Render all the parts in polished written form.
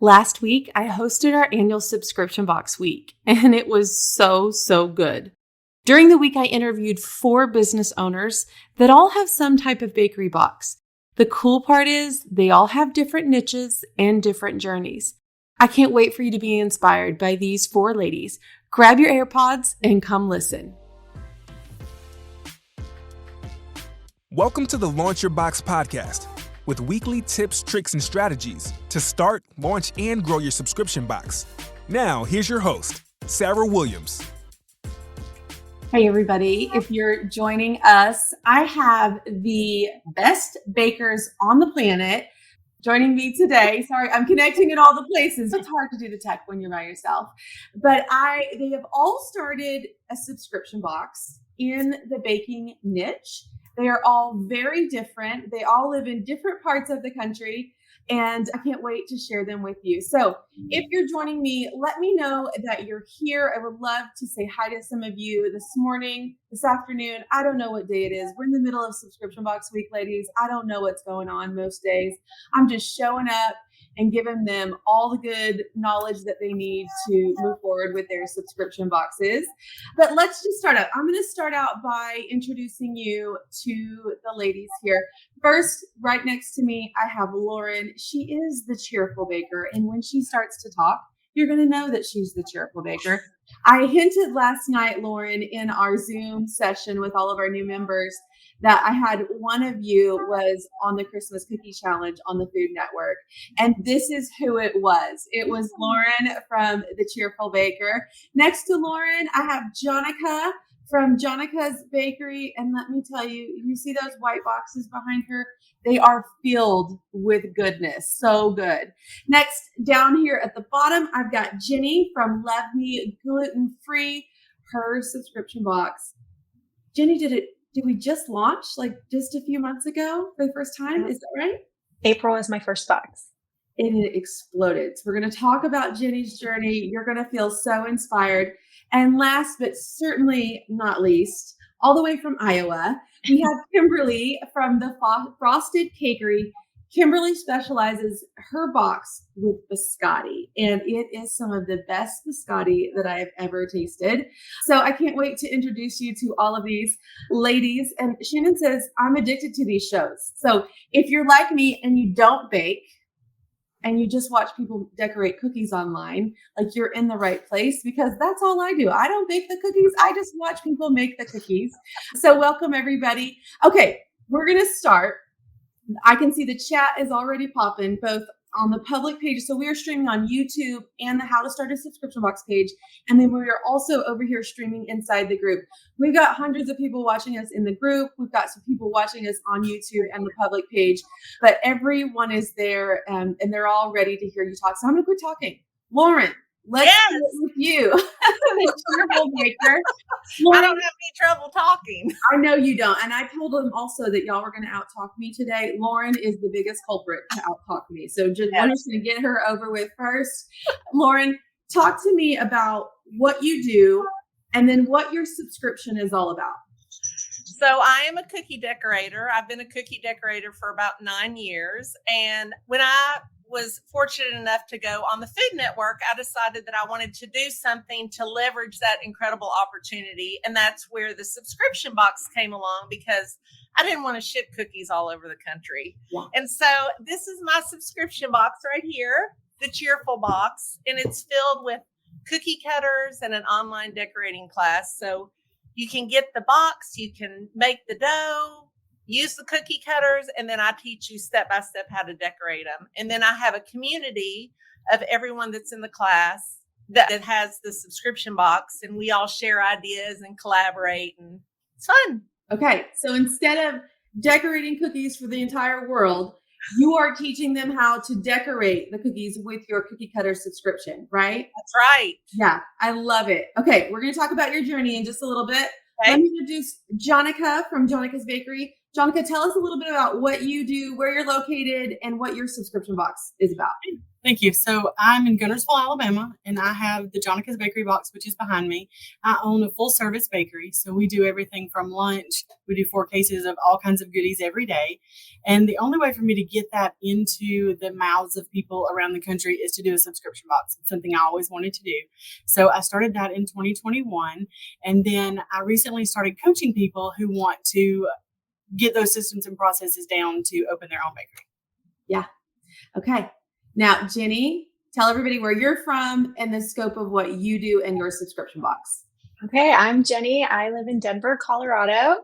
Last week, I hosted our annual subscription box week, and it was so good. During the week, I interviewed 4 business owners that all have some type of bakery box. The cool part is they all have different niches and different journeys. I can't wait for you to be inspired by these 4 ladies. Grab your AirPods and come listen. Welcome to the Launch Your Box podcast, with weekly tips, tricks, and strategies to start, launch, and grow your subscription box. Now, here's your host, Sarah Williams. Hey, everybody. If you're joining us, I have the best bakers on the planet joining me today. Sorry, I'm connecting in all the places. It's hard to do the tech when you're by yourself. But they have all started a subscription box in the baking niche. They are all very different. They all live in different parts of the country, and I can't wait to share them with you. So if you're joining me, let me know that you're here. I would love to say hi to some of you this morning, this afternoon. I don't know what day it is. We're in the middle of subscription box week, ladies. I don't know what's going on most days. I'm just showing up and giving them all the good knowledge that they need to move forward with their subscription boxes. But let's just start out. I'm going to start out by introducing you to the ladies here. First, right next to me, I have Lauren. She is the cheerful baker. And when she starts to talk, you're going to know that she's the cheerful baker. I hinted last night, Lauren, in our Zoom session with all of our new members, that I had one of you was on the Christmas Cookie Challenge on the Food Network. And this is who it was. It was Lauren from the Cheerful Baker. Next to Lauren, I have Jonica from Jonica's Bakery. And let me tell you, you see those white boxes behind her? They are filled with goodness. So good. Next, down here at the bottom, I've got Jenny from Love Me Gluten Free, her subscription box. Jenny, did we just launch like just a few months ago for the first time? Is that right? April is my first box. And it exploded. So we're going to talk about Jenny's journey. You're going to feel so inspired. And last but certainly not least, all the way from Iowa, we have Kimberly from the Frosted Cakery. Kimberly specializes her box with biscotti, and it is some of the best biscotti that I have ever tasted. So I can't wait to introduce you to all of these ladies. And Shannon says, I'm addicted to these shows. So if you're like me and you don't bake and you just watch people decorate cookies online, like you're in the right place, because that's all I do. I don't bake the cookies. I just watch people make the cookies. So welcome, everybody. Okay, we're going to start. I can see the chat is already popping, both on the public page. So we are streaming on YouTube and the How to Start a Subscription Box page. And then we are also over here streaming inside the group. We've got hundreds of people watching us in the group. We've got some people watching us on YouTube and the public page. But everyone is there and they're all ready to hear you talk. So I'm going to quit talking. Lauren, let's start with you. The cheerful baker. I don't have any trouble talking. I know you don't. And I told them also that y'all were going to out-talk me today. Lauren is the biggest culprit to out-talk me. So I'm just going to get her over with first. Lauren, talk to me about what you do and then what your subscription is all about. So I am a cookie decorator. I've been a cookie decorator for about 9 years. And when I was fortunate enough to go on the Food Network, I decided that I wanted to do something to leverage that incredible opportunity. And that's where the subscription box came along, because I didn't want to ship cookies all over the country. Yeah. And so this is my subscription box right here, the Cheerful Box, and it's filled with cookie cutters and an online decorating class. So you can get the box, you can make the dough, use the cookie cutters, and then I teach you step-by-step how to decorate them. And then I have a community of everyone that's in the class that has the subscription box, and we all share ideas and collaborate, and it's fun. Okay, so instead of decorating cookies for the entire world, you are teaching them how to decorate the cookies with your cookie cutter subscription, right? That's right. Yeah, I love it. Okay, we're going to talk about your journey in just a little bit. Okay. Let me introduce Jonica from Jonica's Bakery. Jonica, tell us a little bit about what you do, where you're located, and what your subscription box is about. Thank you. So I'm in Guntersville, Alabama, and I have the Jonica's Bakery box, which is behind me. I own a full service bakery. So we do everything from lunch. We do 4 cases of all kinds of goodies every day. And the only way for me to get that into the mouths of people around the country is to do a subscription box. It's something I always wanted to do. So I started that in 2021. And then I recently started coaching people who want to get those systems and processes down to open their own bakery. Yeah. Okay. Now, Jenny, tell everybody where you're from and the scope of what you do in your subscription box. Okay, I'm Jenny. I live in Denver, Colorado.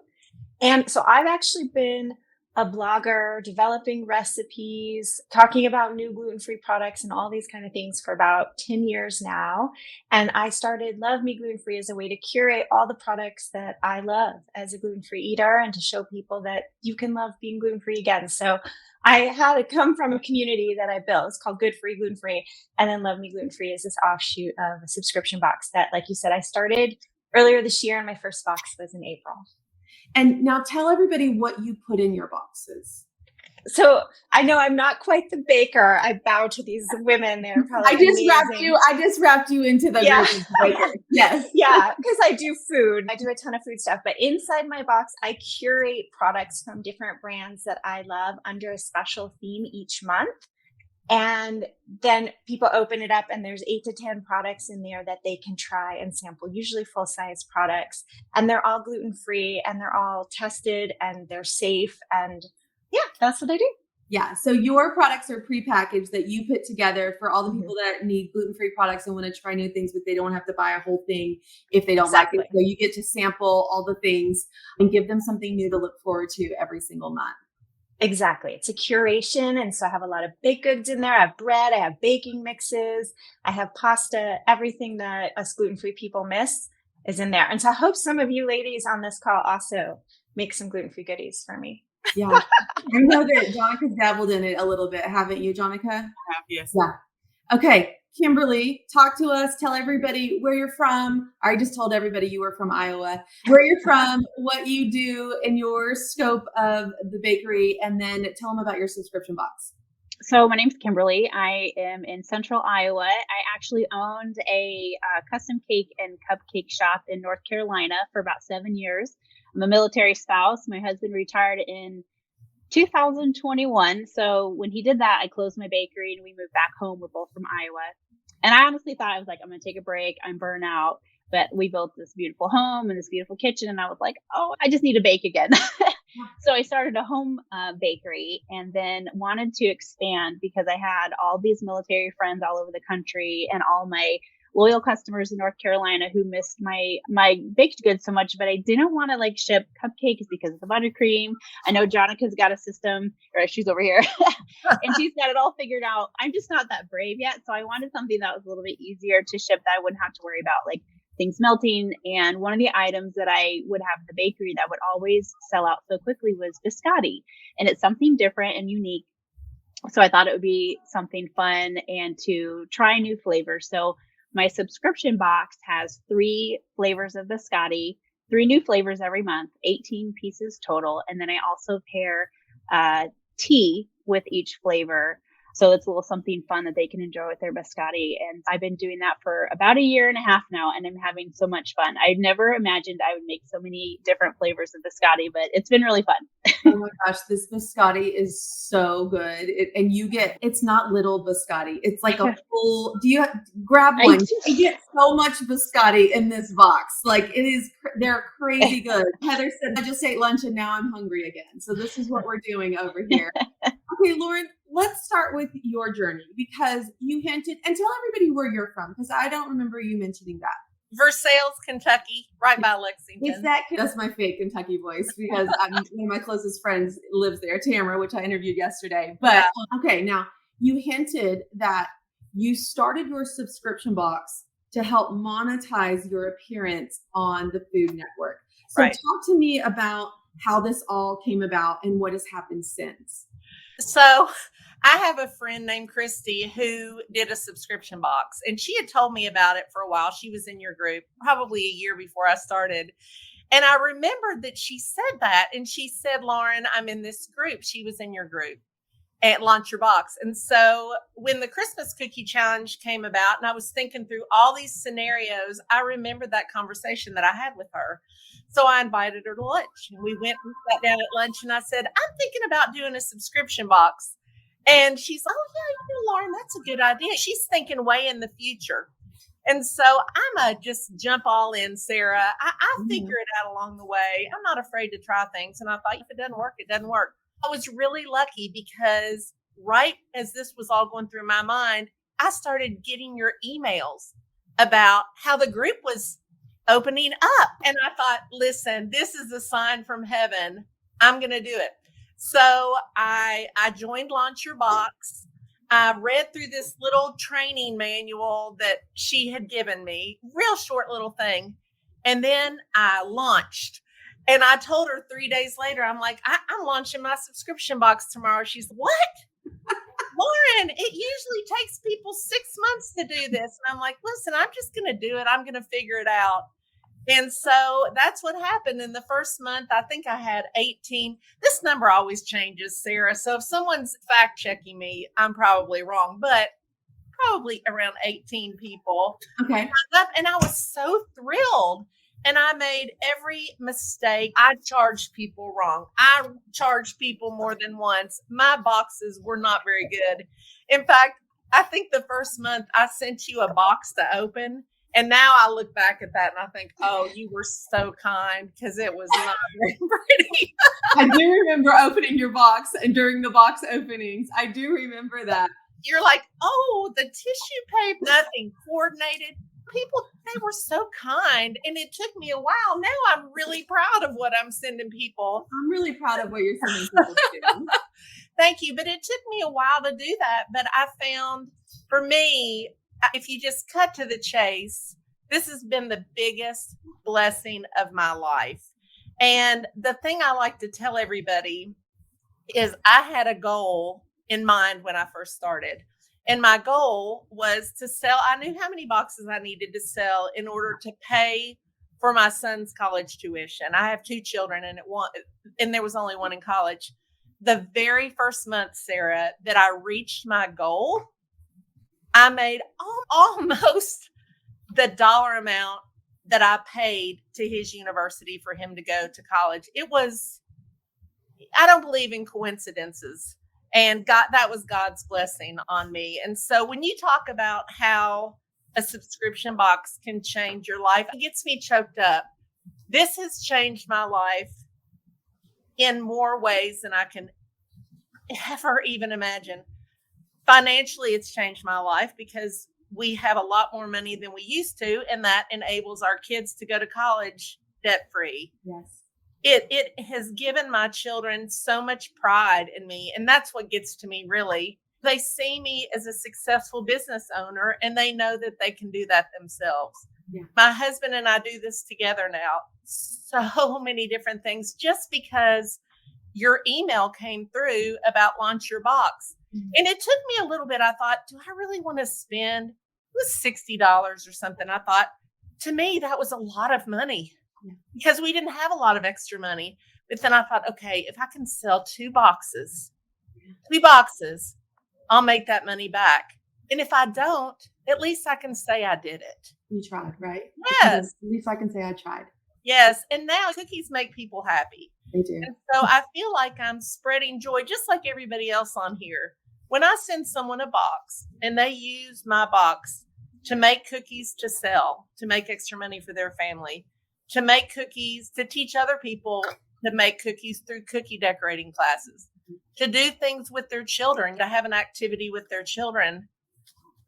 And so I've actually been a blogger, developing recipes, talking about new gluten-free products and all these kind of things for about 10 years now. And I started Love Me Gluten-Free as a way to curate all the products that I love as a gluten-free eater and to show people that you can love being gluten-free again. So I had to come from a community that I built. It's called Good Free Gluten Free. And then Love Me Gluten Free is this offshoot of a subscription box that, like you said, I started earlier this year, and my first box was in April. And now tell everybody what you put in your boxes. So I know I'm not quite the baker. I bow to these women. They're probably I just wrapped you into the baker. Yes. Yeah, because I do food. I do a ton of food stuff. But inside my box, I curate products from different brands that I love under a special theme each month. And then people open it up and there's 8 to 10 products in there that they can try and sample, usually full-size products. And they're all gluten-free and they're all tested and they're safe. And yeah, that's what I do. Yeah. So your products are prepackaged that you put together for all the people that need gluten-free products and want to try new things, but they don't have to buy a whole thing if they don't like it. So you get to sample all the things and give them something new to look forward to every single month. Exactly. It's a curation. And so I have a lot of baked goods in there. I have bread, I have baking mixes, I have pasta, everything that us gluten-free people miss is in there. And so I hope some of you ladies on this call also make some gluten-free goodies for me. Yeah. I know that Jonica's dabbled in it a little bit, haven't you, Jonica? I have, yes. Yeah. Okay. Kimberly, talk to us. Tell everybody where you're from. I just told everybody you were from Iowa. Where you're from, what you do in your scope of the bakery, and then tell them about your subscription box. So my name's Kimberly. I am in Central Iowa. I actually owned a custom cake and cupcake shop in North Carolina for about 7 years. I'm a military spouse. My husband retired in 2021. So when he did that, I closed my bakery and we moved back home. We're both from Iowa. And I honestly thought, I was like, I'm going to take a break. I'm burnt out. But we built this beautiful home and this beautiful kitchen. And I was like, oh, I just need to bake again. So I started a home bakery and then wanted to expand because I had all these military friends all over the country and all my loyal customers in North Carolina who missed my baked goods so much, but I didn't want to like ship cupcakes because of the buttercream. I know Jonica's got a system, or she's over here, and she's got it all figured out. I'm just not that brave yet. So I wanted something that was a little bit easier to ship that I wouldn't have to worry about like things melting. And one of the items that I would have in the bakery that would always sell out so quickly was biscotti. And it's something different and unique. So I thought it would be something fun and to try new flavors. So my subscription box has 3 flavors of biscotti, 3 new flavors every month, 18 pieces total. And then I also pair tea with each flavor. So it's a little something fun that they can enjoy with their biscotti. And I've been doing that for about 1.5 years now, and I'm having so much fun. I never imagined I would make so many different flavors of biscotti, but it's been really fun. Oh my gosh, this biscotti is so good. It's not little biscotti. It's like a full, grab one. You get so much biscotti in this box. Like they're crazy good. Heather said, I just ate lunch and now I'm hungry again. So this is what we're doing over here. Okay, Lauren, let's start with your journey because you hinted, and tell everybody where you're from because I don't remember you mentioning that. Versailles, Kentucky, right by Lexington. That's my fake Kentucky voice because one of my closest friends lives there, Tamara, which I interviewed yesterday. But okay, now you hinted that you started your subscription box to help monetize your appearance on the Food Network. So talk to me about how this all came about and what has happened since. So I have a friend named Christy who did a subscription box, and she had told me about it for a while. She was in your group probably a year before I started. And I remembered that she said that. And she said, Lauren, I'm in this group. She was in your group at Launch Your Box. And so when the Christmas Cookie Challenge came about and I was thinking through all these scenarios, I remembered that conversation that I had with her. So I invited her to lunch and we went and sat down at lunch and I said, I'm thinking about doing a subscription box. And she's like, oh yeah, Lauren, that's a good idea. She's thinking way in the future. And so I'm a just jump all in, Sarah. I figure it out along the way. I'm not afraid to try things. And I thought if it doesn't work, it doesn't work. I was really lucky because right as this was all going through my mind, I started getting your emails about how the group was opening up. And I thought, listen, this is a sign from heaven. I'm going to do it. So I joined Launch Your Box. I read through this little training manual that she had given me, real short little thing. And then I launched. And I told her 3 days later, I'm like, I'm launching my subscription box tomorrow. She's what? Lauren, it usually takes people 6 months to do this. And I'm like, listen, I'm just going to do it. I'm going to figure it out. And so that's what happened in the first month. I think I had 18. This number always changes, Sarah. So if someone's fact checking me, I'm probably wrong, but probably around 18 people. Okay. And I was so thrilled. And I made every mistake. I charged people wrong. I charged people more than once. My boxes were not very good. In fact, I think the first month I sent you a box to open. And now I look back at that and I think, oh, you were so kind because it was not very pretty. I do remember opening your box and during the box openings, I do remember that. You're like, oh, the tissue paper, nothing coordinated. People, they were so kind. And it took me a while. Now I'm really proud of what I'm sending people. I'm really proud of what you're sending people to. Thank you. But it took me a while to do that. But I found for me, if you just cut to the chase, this has been the biggest blessing of my life. And the thing I like to tell everybody is I had a goal in mind when I first started. And my goal was to sell. I knew how many boxes I needed to sell in order to pay for my son's college tuition. I have 2 children and there was only one in college. The very first month, Sarah, that I reached my goal, I made almost the dollar amount that I paid to his university for him to go to college. I don't believe in coincidences. And that was God's blessing on me. And so when you talk about how a subscription box can change your life, it gets me choked up. This has changed my life in more ways than I can ever even imagine. Financially, it's changed my life because we have a lot more money than we used to, and that enables our kids to go to college debt-free. Yes. It has given my children so much pride in me, and that's what gets to me, really. They see me as a successful business owner, and they know that they can do that themselves. Yeah. My husband and I do this together now. So many different things just because your email came through about Launch Your Box. Mm-hmm. And it took me a little bit. I thought, do I really want to spend? It was $60 or something. I thought, to me, that was a lot of money. Yeah. Because we didn't have a lot of extra money. But then I thought, okay, if I can sell 2 boxes, I'll make that money back. And if I don't, at least I can say I did it. You tried, right? Yes. At least I can say I tried. Yes. And now cookies make people happy. They do. And so I feel like I'm spreading joy just like everybody else on here. When I send someone a box and they use my box to make cookies to sell, to make extra money for their family, to make cookies, to teach other people to make cookies through cookie decorating classes, to do things with their children, to have an activity with their children,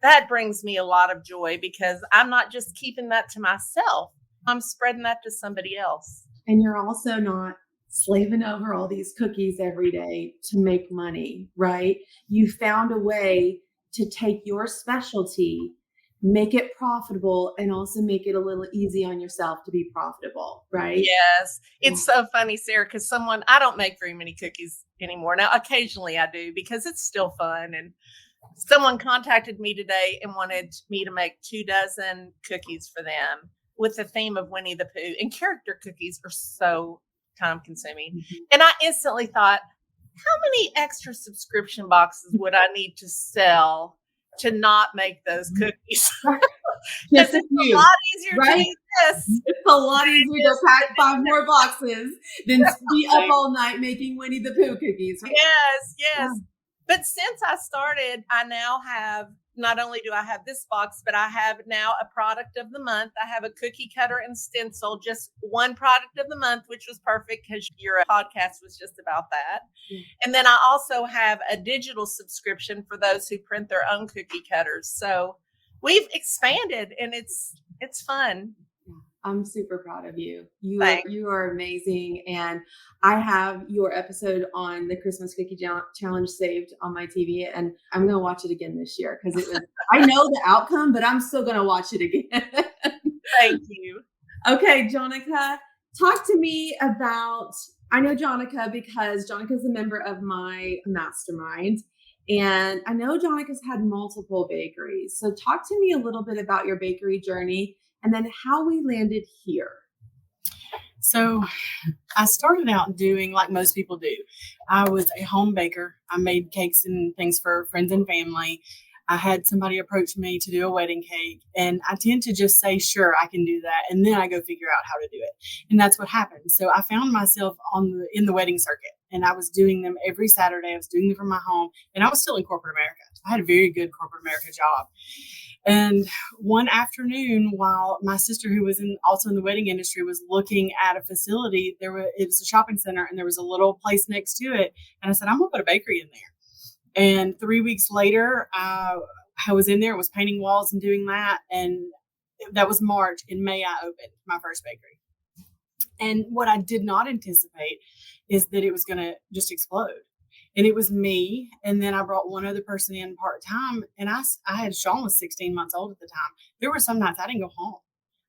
that brings me a lot of joy because I'm not just keeping that to myself. I'm spreading that to somebody else. And you're also not slaving over all these cookies every day to make money, right? You found a way to take your specialty, make it profitable, and also make it a little easy on yourself to be profitable, right? Yes. It's so funny, Sarah, because I don't make very many cookies anymore. Now, occasionally I do because it's still fun. And someone contacted me today and wanted me to make 24 cookies for them. with the theme of Winnie the Pooh, and character cookies are so time consuming. And I instantly thought, how many extra subscription boxes would I need to sell to not make those cookies? Just a It's few, a lot easier right? to do this. It's a lot easier to pack 5 more boxes than be up all night making Winnie the Pooh cookies. Right? Yes. Yeah. But since I started, I now have, not only do I have this box, but I have now a product of the month. I have a cookie cutter and stencil, just one product of the month, which was perfect because your podcast was just about that. And then I also have a digital subscription for those who print their own cookie cutters. So we've expanded, and it's fun. I'm super proud of you. Thanks. You are amazing. And I have your episode on the Christmas Cookie Challenge saved on my TV, and I'm going to watch it again this year because it was, I know the outcome, but I'm still going to watch it again. Thank you. Okay, Jonica, talk to me about, I know Jonica because Jonica is a member of my mastermind. And I know Jonica's had multiple bakeries. So talk to me a little bit about your bakery journey and then how we landed here. So I started out doing like most people do. I was a home baker. I made cakes and things for friends and family. I had somebody approach me to do a wedding cake, and I tend to just say, sure, I can do that. And then I go figure out how to do it. And that's what happened. So I found myself in the wedding circuit, and I was doing them every Saturday. I was doing them from my home, and I was still in corporate America. I had a very good corporate America job. And one afternoon, while my sister, who was also in the wedding industry, was looking at a facility, it was a shopping center, and there was a little place next to it. And I said, I'm going to put a bakery in there. And 3 weeks later, I was in there, was painting walls and doing that. And that was March. In May, I opened my first bakery. And what I did not anticipate is that it was going to just explode. And it was me. And then I brought one other person in part-time. And I had Sean was 16 months old at the time. There were some nights I didn't go home.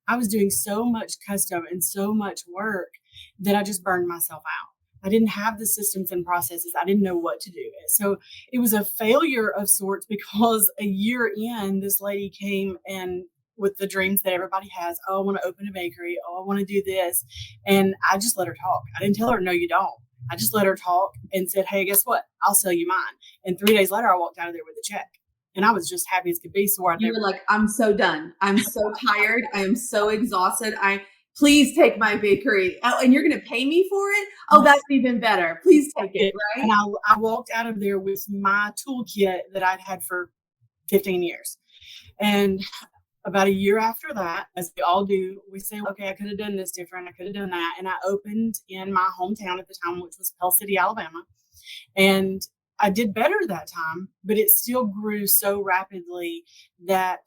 I was doing so much custom and so much work that I just burned myself out. I didn't have the systems and processes. I didn't know what to do. So it was a failure of sorts because a year in, this lady came and with the dreams that everybody has. Oh, I want to open a bakery. Oh, I want to do this. And I just let her talk. I didn't tell her, no, you don't. I just let her talk and said, hey, guess what? I'll sell you mine. And 3 days later, I walked out of there with a check. And I was just happy as could be. So you were like, I'm so done. I'm so tired. I am so exhausted. Please take my bakery. Oh, and you're going to pay me for it? Oh, that's even better. Please take it, right? And I walked out of there with my toolkit that I'd had for 15 years. And about a year after that, as we all do, we say, okay, I could have done this different. I could have done that. And I opened in my hometown at the time, which was Pell City, Alabama. And I did better that time, but it still grew so rapidly that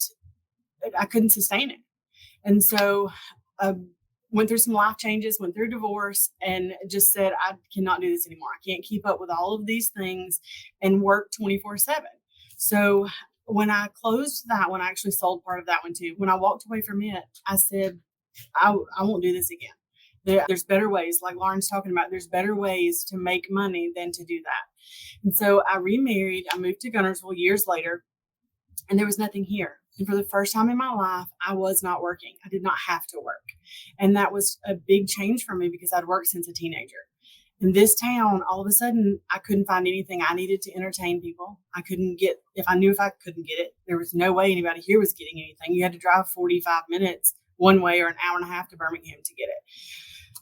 I couldn't sustain it. And so went through some life changes, went through divorce, and just said, I cannot do this anymore. I can't keep up with all of these things and work 24/7. So when I closed that one, I actually sold part of that one too. When I walked away from it, I said, I won't do this again. There's better ways, like Lauren's talking about, there's better ways to make money than to do that. And so I remarried. I moved to Guntersville years later, and there was nothing here. And for the first time in my life, I was not working. I did not have to work. And that was a big change for me because I'd worked since a teenager. In this town, all of a sudden, I couldn't find anything. I needed to entertain people. I couldn't get, if I couldn't get it, there was no way anybody here was getting anything. You had to drive 45 minutes one way or an hour and a half to Birmingham to get it.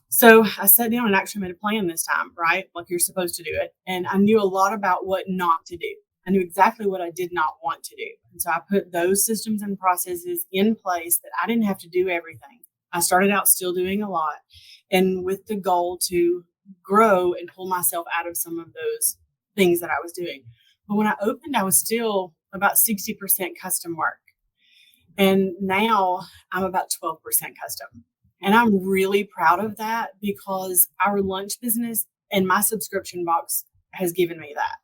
So I sat down and actually made a plan this time, right? Like you're supposed to do it. And I knew a lot about what not to do. I knew exactly what I did not want to do. And so I put those systems and processes in place that I didn't have to do everything. I started out still doing a lot, and with the goal to grow and pull myself out of some of those things that I was doing. But when I opened, I was still about 60% custom work. And now I'm about 12% custom. And I'm really proud of that because our lunch business and my subscription box has given me that.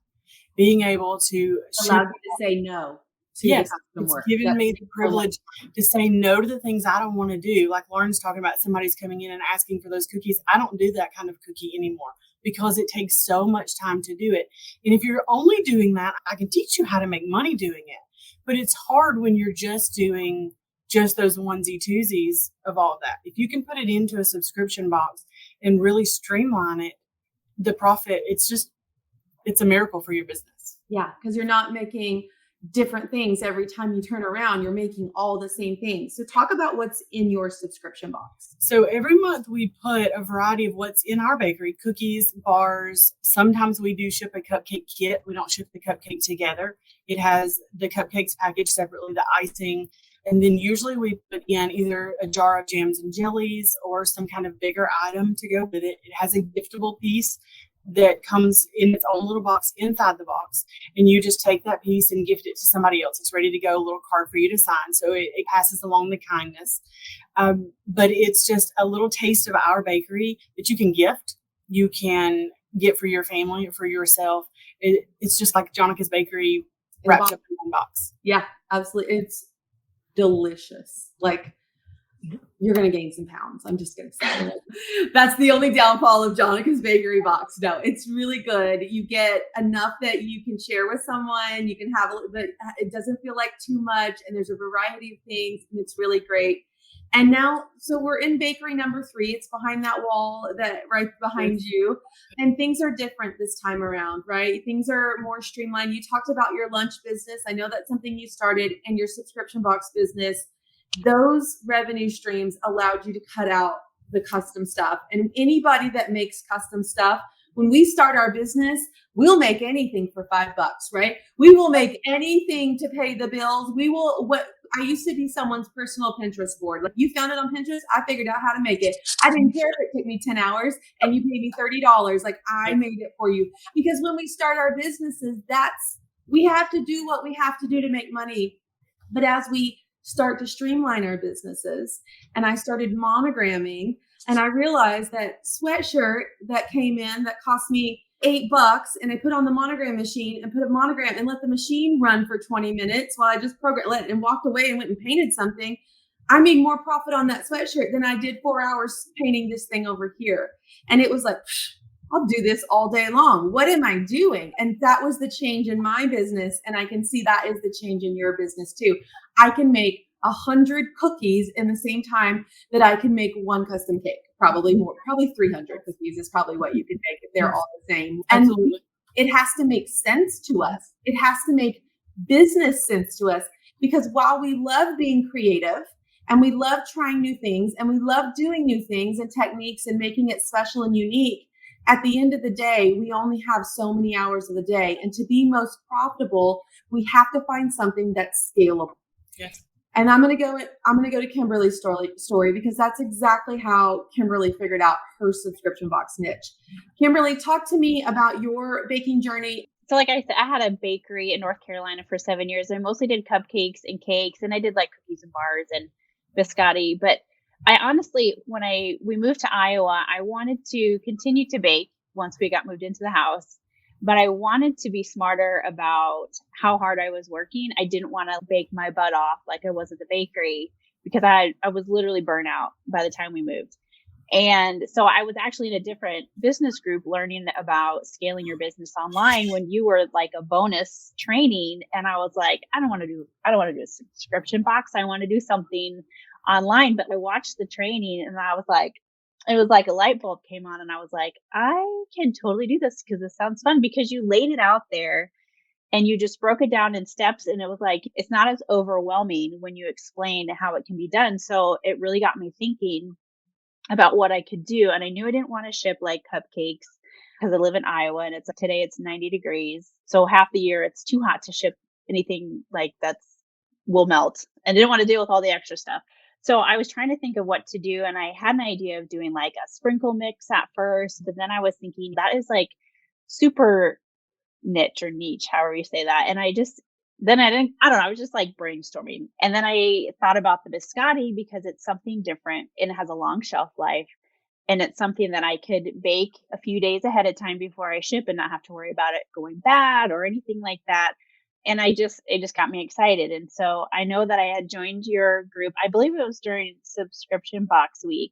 Being able to allowed you to say no to the custom work. It's given me the privilege to say no to the things I don't want to do. Like Lauren's talking about, somebody's coming in and asking for those cookies. I don't do that kind of cookie anymore because it takes so much time to do it. And if you're only doing that, I can teach you how to make money doing it. But it's hard when you're just doing just those onesie twosies of all of that. If you can put it into a subscription box and really streamline it, the profit, it's a miracle for your business. Yeah, because you're not making different things every time you turn around. You're making all the same things. So talk about what's in your subscription box. So every month we put a variety of what's in our bakery: cookies, bars. Sometimes we do ship a cupcake kit. We don't ship the cupcake together. It has the cupcakes packaged separately, the icing. And then usually we put in either a jar of jams and jellies or some kind of bigger item to go with it. It has a giftable piece that comes in its own little box inside the box, and you just take that piece and gift it to somebody else. It's ready to go, a little card for you to sign, so it passes along the kindness. But it's just a little taste of our bakery that you can gift. You can get for your family or for yourself. It's just like Jonica's Bakery wrapped up in one box. Yeah, absolutely. It's delicious. Like, you're going to gain some pounds. I'm just going to say it. That's the only downfall of Jonica's Bakery box. No, it's really good. You get enough that you can share with someone. You can have a little bit, it doesn't feel like too much. And there's a variety of things, and it's really great. And now, so we're in bakery number 3. It's behind that wall, that right behind you. And things are different this time around, right? Things are more streamlined. You talked about your lunch business. I know that's something you started, and your subscription box business. Those revenue streams allowed you to cut out the custom stuff. And anybody that makes custom stuff, when we start our business, we'll make anything for $5, right? We will make anything to pay the bills. I used to be someone's personal Pinterest board. Like, you found it on Pinterest, I figured out how to make it. I didn't care if it took me 10 hours and you paid me $30. Like, I made it for you. Because when we start our businesses, we have to do what we have to do to make money. But as we start to streamline our businesses, and I started monogramming, and I realized that sweatshirt that came in that cost me $8, and I put on the monogram machine and put a monogram and let the machine run for 20 minutes while I just programmed and walked away and went and painted something. I made more profit on that sweatshirt than I did 4 hours painting this thing over here. And it was like, I'll do this all day long. What am I doing? And that was the change in my business. And I can see that is the change in your business too. I can make 100 cookies in the same time that I can make one custom cake. Probably more, probably 300 cookies is probably what you can make if they're all the same. And Absolutely. it has to make sense to us. It has to make business sense to us, because while we love being creative and we love trying new things and we love doing new things and techniques and making it special and unique, at the end of the day, we only have so many hours of the day. And to be most profitable, we have to find something that's scalable. Yes. And I'm going to go to Kimberly's story, because that's exactly how Kimberly figured out her subscription box niche. Kimberly, talk to me about your baking journey. So like I said, I had a bakery in North Carolina for 7 years. I mostly did cupcakes and cakes, and I did like cookies and bars and biscotti. But I honestly, when we moved to Iowa, I wanted to continue to bake once we got moved into the house. But I wanted to be smarter about how hard I was working. I didn't want to bake my butt off like I was at the bakery, because I was literally burnt out by the time we moved. And so I was actually in a different business group learning about scaling your business online when you were like a bonus training. And I was like, I don't want to do a subscription box. I want to do something online. But I watched the training, and I was like, it was like a light bulb came on, and I was like, I can totally do this, because this sounds fun, because you laid it out there and you just broke it down in steps. And it was like, it's not as overwhelming when you explain how it can be done. So it really got me thinking about what I could do. And I knew I didn't want to ship like cupcakes, because I live in Iowa, and today it's 90 degrees. So half the year it's too hot to ship anything like will melt, and I didn't want to deal with all the extra stuff. So I was trying to think of what to do, and I had an idea of doing like a sprinkle mix at first, but then I was thinking that is like super niche or niche, however you say that. And I don't know, I was just like brainstorming. And then I thought about the biscotti, because it's something different and it has a long shelf life. And it's something that I could bake a few days ahead of time before I ship and not have to worry about it going bad or anything like that. And it just got me excited. And so I know that I had joined your group. I believe it was during subscription box week.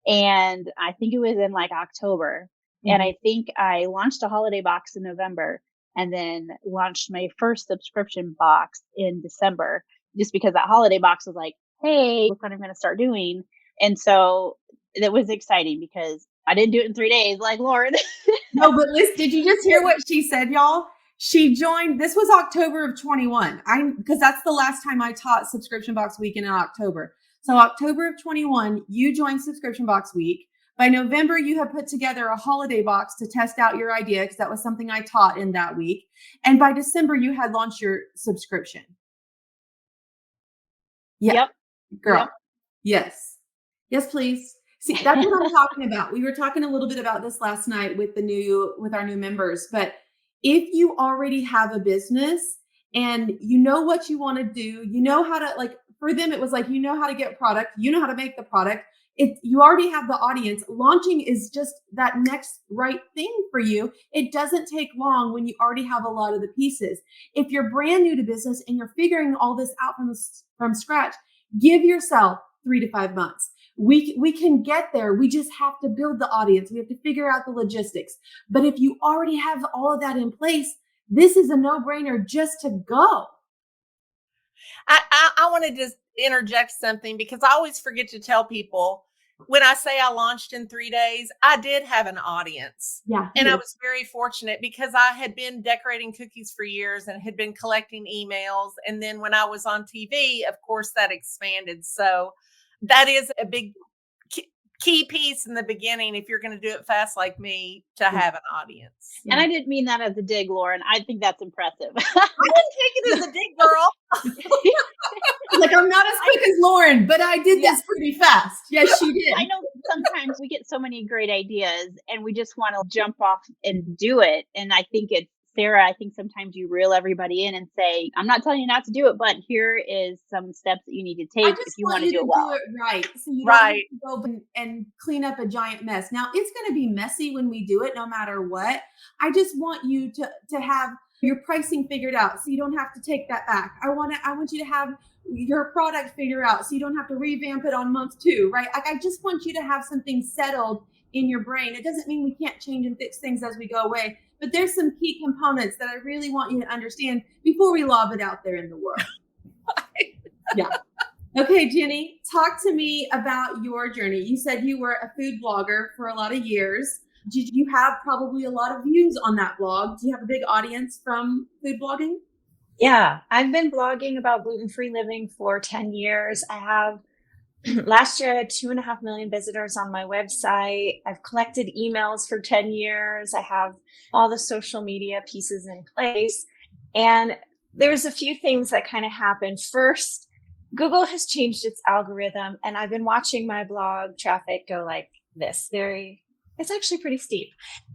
And I think it was in like October. Mm-hmm. And I think I launched a holiday box in November, and then launched my first subscription box in December, just because that holiday box was like, hey, look what I'm going to start doing. And so that was exciting because I didn't do it in 3 days like Lauren. No, but listen, did you just hear what she said, y'all? She joined, this was October of 21. Because that's the last time I taught Subscription Box Week in October. So October of 21, you joined Subscription Box Week. By November, you had put together a holiday box to test out your idea because that was something I taught in that week. And by December, you had launched your subscription. Yeah. Yep. Girl. Yep. Yes. Yes, please. See, that's what I'm talking about. We were talking a little bit about this last night with our new members, but if you already have a business and you know what you want to do, you know how to, like, for them, it was like, you know how to get product, you know how to make the product. You already have the audience. Launching is just that next right thing for you. It doesn't take long when you already have a lot of the pieces. If you're brand new to business and you're figuring all this out from scratch, give yourself 3 to 5 months. We can get there. We just have to build the audience. We have to figure out the logistics. But if you already have all of that in place, this is a no-brainer just to go. I want to just interject something because I always forget to tell people when I say I launched in 3 days, I did have an audience. Yeah. And I was very fortunate because I had been decorating cookies for years and had been collecting emails. And then when I was on TV, of course, that expanded. So that is a big key piece in the beginning if you're going to do it fast like me, to have an audience. And I didn't mean that as a dig, Lauren. I think that's impressive. I didn't take it as a dig, girl. Like, I'm not as quick as Lauren, but I did this pretty fast. Yes, she did. I know sometimes we get so many great ideas and we just want to jump off and do it. And I think it's Sarah, I think sometimes you reel everybody in and say, I'm not telling you not to do it, but here is some steps that you need to take if you want to do it well. Do it right. So you don't have to go and clean up a giant mess. Now, it's going to be messy when we do it, no matter what. I just want you to have your pricing figured out so you don't have to take that back. I want you to have your product figured out so you don't have to revamp it on month 2, right? I just want you to have something settled in your brain. It doesn't mean we can't change and fix things as we go away, but there's some key components that I really want you to understand before we lob it out there in the world. Yeah. Okay, Jenny, talk to me about your journey. You said you were a food blogger for a lot of years. Did you have probably a lot of views on that blog? Do you have a big audience from food blogging? Yeah, I've been blogging about gluten-free living for 10 years. I have last year I had 2.5 million visitors on my website. I've collected emails for 10 years. I have all the social media pieces in place. And there's a few things that kind of happened. First, Google has changed its algorithm, and I've been watching my blog traffic go like this. It's actually pretty steep.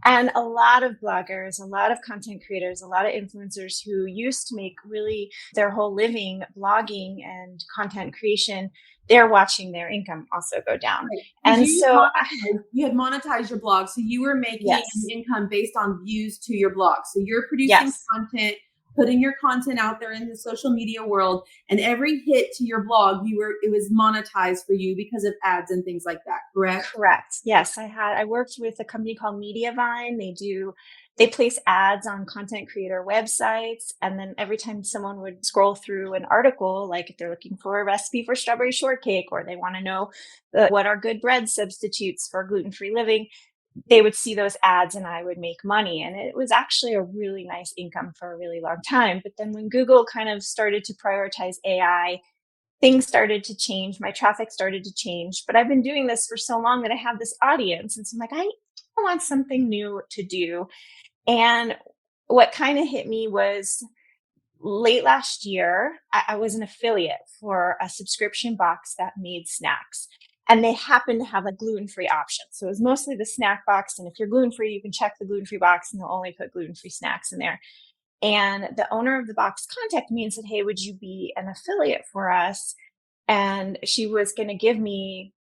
And a lot of bloggers, a lot of content creators, a lot of influencers who used to make really their whole living blogging and content creation, they're watching their income also go down. Right. And you had monetized your blog. So you were making an income based on views to your blog. So you're producing content, putting your content out there in the social media world, and every hit to your blog, it was monetized for you because of ads and things like that, correct? Correct. Yes, I worked with a company called Mediavine. They place ads on content creator websites. And then every time someone would scroll through an article, like if they're looking for a recipe for strawberry shortcake, or they want to know what are good bread substitutes for gluten-free living, they would see those ads and I would make money. And it was actually a really nice income for a really long time. But then when Google kind of started to prioritize AI, things started to change. My traffic started to change. But I've been doing this for so long that I have this audience. And so I'm like, I want something new to do. And what kind of hit me was late last year, I was an affiliate for a subscription box that made snacks. And they happened to have a gluten-free option. So it was mostly the snack box. And if you're gluten-free, you can check the gluten-free box and they'll only put gluten-free snacks in there. And the owner of the box contacted me and said, hey, would you be an affiliate for us? And she was going to give me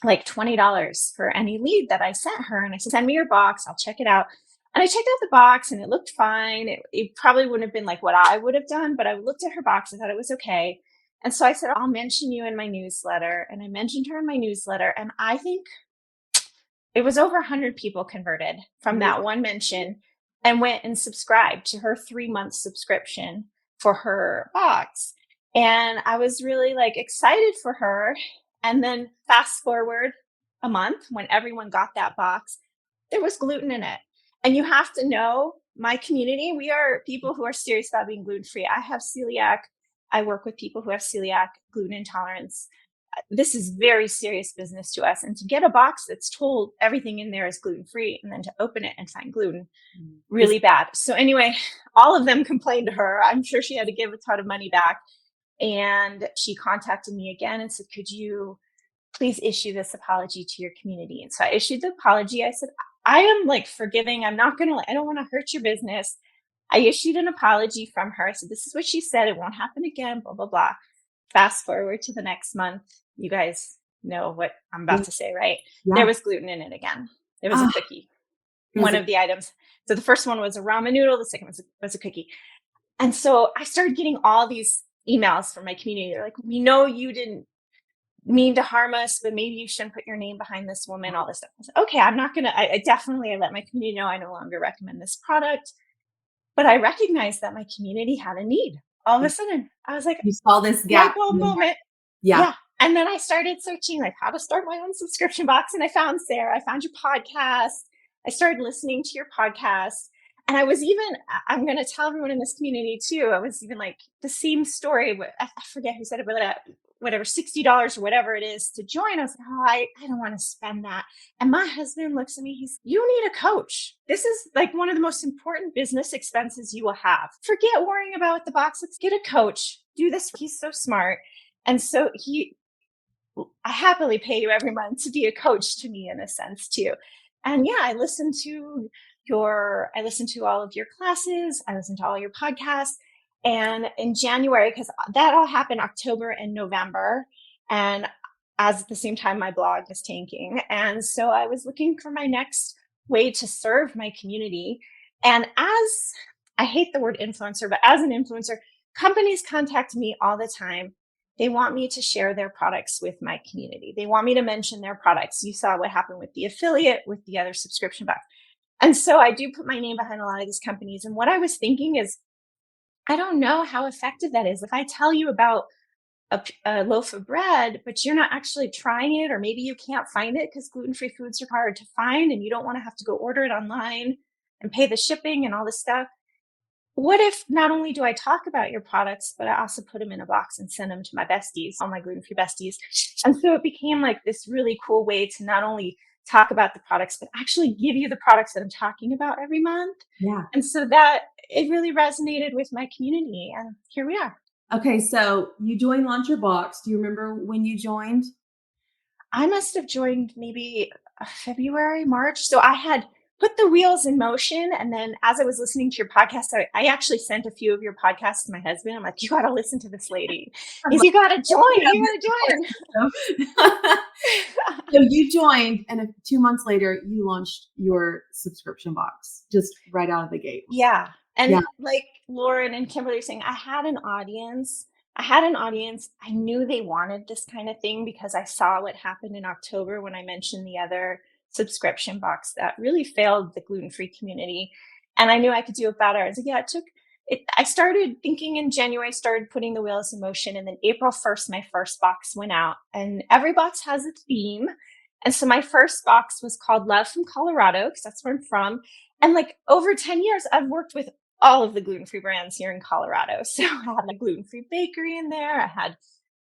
like $20 for any lead that I sent her. And I said, send me your box. I'll check it out. And I checked out the box and it looked fine. It probably wouldn't have been like what I would have done, but I looked at her box. I thought it was okay. And so I said, I'll mention you in my newsletter. And I mentioned her in my newsletter. And I think it was over 100 people converted from that one mention and went and subscribed to her 3-month subscription for her box. And I was really like excited for her. And then fast forward a month when everyone got that box, there was gluten in it. And you have to know my community, we are people who are serious about being gluten free. I have celiac. I work with people who have celiac, gluten intolerance. This is very serious business to us. And to get a box that's told everything in there is gluten free and then to open it and find gluten, really bad. So anyway, all of them complained to her. I'm sure she had to give a ton of money back. And she contacted me again and said, could you please issue this apology to your community? And so I issued the apology. I said, I am like forgiving. I don't want to hurt your business. I issued an apology from her. I said, this is what she said. It won't happen again, blah, blah, blah. Fast forward to the next month. You guys know what I'm about to say, right? Yeah. There was gluten in it again. There was a cookie, one of the items. So the first one was a ramen noodle. The second was a cookie. And so I started getting all these emails from my community. They're like, we know you didn't mean to harm us, but maybe you shouldn't put your name behind this woman, all this stuff. I said, okay, I'm not going to, I let my community know I no longer recommend this product. But I recognized that my community had a need. All of a sudden, I was like, you saw this gap. Light bulb moment. Yeah. And then I started searching like how to start my own subscription box. And I found Sarah, I found your podcast. I started listening to your podcast. And I was even, I'm going to tell everyone in this community too, I was even like the same story. I forget who said it, but whatever, $60 or whatever it is to join. I was like, oh, I don't want to spend that. And my husband looks at me, you need a coach. This is like one of the most important business expenses you will have. Forget worrying about the box. Let's get a coach. Do this. He's so smart. And so I happily pay you every month to be a coach to me in a sense too. And yeah, I listened to all of your classes. I listened to all your podcasts. And in January, because that all happened October and November. And as at the same time, my blog was tanking. And so I was looking for my next way to serve my community. And as I hate the word influencer, but as an influencer, companies contact me all the time. They want me to share their products with my community. They want me to mention their products. You saw what happened with the affiliate, with the other subscription box. And so I do put my name behind a lot of these companies. And what I was thinking is, I don't know how effective that is. If I tell you about a loaf of bread, but you're not actually trying it, or maybe you can't find it because gluten-free foods are hard to find and you don't want to have to go order it online and pay the shipping and all this stuff. What if not only do I talk about your products, but I also put them in a box and send them to my besties, all my gluten-free besties. And so it became like this really cool way to not only talk about the products, but actually give you the products that I'm talking about every month. Yeah. And so that it really resonated with my community. And here we are. Okay. So you joined Launch Your Box. Do you remember when you joined? I must have joined maybe February, March. So I had put the wheels in motion. And then as I was listening to your podcast, I actually sent a few of your podcasts to my husband. I'm like, you got to listen to this lady. You got to join. You got to join. So you joined, and 2 months later, you launched your subscription box just right out of the gate. Yeah. And like Lauren and Kimberly were saying, I had an audience. I knew they wanted this kind of thing because I saw what happened in October when I mentioned the other subscription box that really failed the gluten-free community. And I knew I could do it better. I was like, I started thinking in January, I started putting the wheels in motion. And then April 1st, my first box went out, and every box has a theme. And so my first box was called Love from Colorado, because that's where I'm from. And like over 10 years, I've worked with all of the gluten-free brands here in Colorado. So I had a gluten-free bakery in there. I had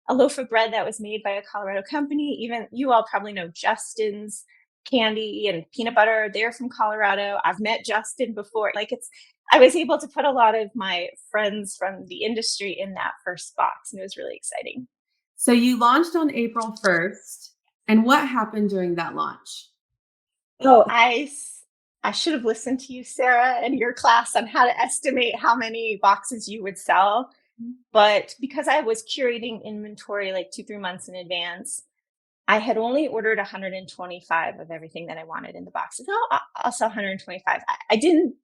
a loaf of bread that was made by a Colorado company. Even you all probably know Justin's candy and peanut butter. They're from Colorado. I've met Justin before. I was able to put a lot of my friends from the industry in that first box, and it was really exciting. So you launched on April 1st. And what happened during that launch? Oh, I should have listened to you, Sarah, and your class on how to estimate how many boxes you would sell. But because I was curating inventory like 2-3 months in advance, I had only ordered 125 of everything that I wanted in the boxes. I'll sell 125. I didn't.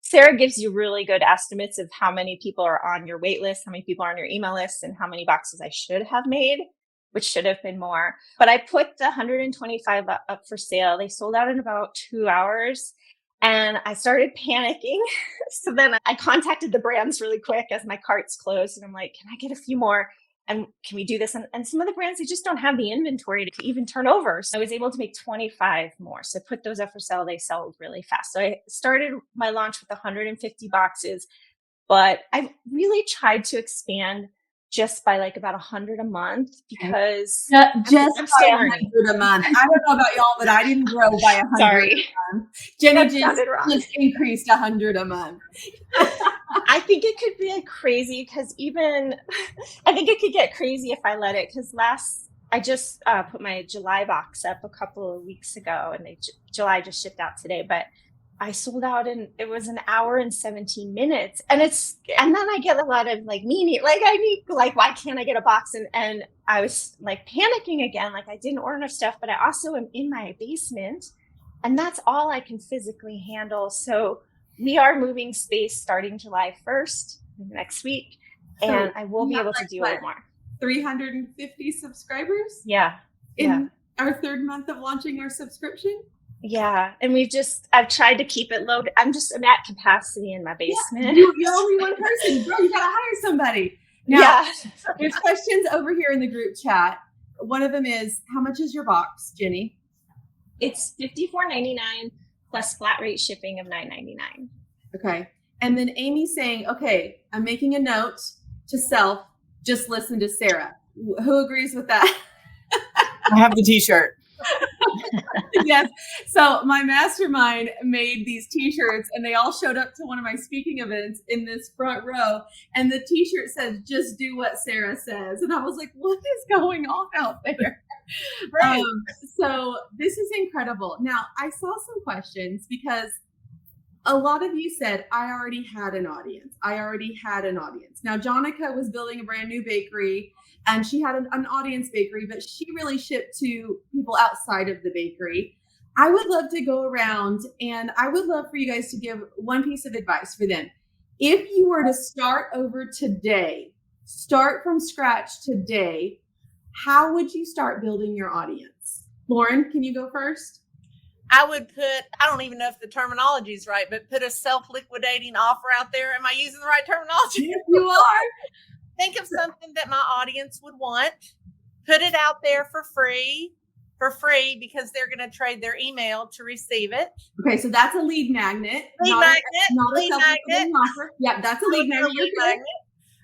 Sarah gives you really good estimates of how many people are on your wait list, how many people are on your email list, and how many boxes I should have made, which should have been more. But I put the 125 up for sale. They sold out in about 2 hours. And I started panicking. So then I contacted the brands really quick as my cart's closed. And I'm like, can I get a few more? And can we do this? And some of the brands, they just don't have the inventory to even turn over. So I was able to make 25 more. So I put those up for sale. They sold really fast. So I started my launch with 150 boxes, but I've really tried to expand just by like about 100 a month because I'm still by learning. 100 a month. I don't know about y'all, but I didn't grow by 100 Sorry. a month. Jenny That sounded wrong. just increased 100 a month. I think it could be crazy because I think it could get crazy if I let it. Because I just put my July box up a couple of weeks ago, and July just shipped out today. But I sold out in it was an hour and 17 minutes, and then I get a lot of like why can't I get a box? And I was like panicking again, like I didn't order enough stuff, but I also am in my basement, and that's all I can physically handle. So we are moving space starting July 1st next week, and I will be able to do a little more. 350 subscribers? Yeah. In our third month of launching our subscription? Yeah. And I've tried to keep it low. I'm at capacity in my basement. Yeah, you're only one person. Girl, you got to hire somebody. Now, there's questions over here in the group chat. One of them is, how much is your box, Jenny? It's $54.99 plus flat rate shipping of $9.99. Okay. And then Amy's saying, okay, I'm making a note to self, just listen to Sarah. Who agrees with that? I have the t-shirt. Yes. So my mastermind made these t-shirts, and they all showed up to one of my speaking events in this front row. And the t-shirt says, just do what Sarah says. And I was like, what is going on out there? Right. So this is incredible. Now, I saw some questions because a lot of you said, I already had an audience. Now, Jonica was building a brand new bakery, and she had an audience bakery, but she really shipped to people outside of the bakery. I would love to go around, and I would love for you guys to give one piece of advice for them. If you were to start over today, start from scratch today, how would you start building your audience? Lauren, can you go first? I would I don't even know if the terminology is right, but put a self-liquidating offer out there. Am I using the right terminology? Yes, you are. Think of something that my audience would want. Put it out there for free because they're going to trade their email to receive it. Okay, so that's a lead magnet. Not a self-liquidating offer. Yeah, that's a lead magnet.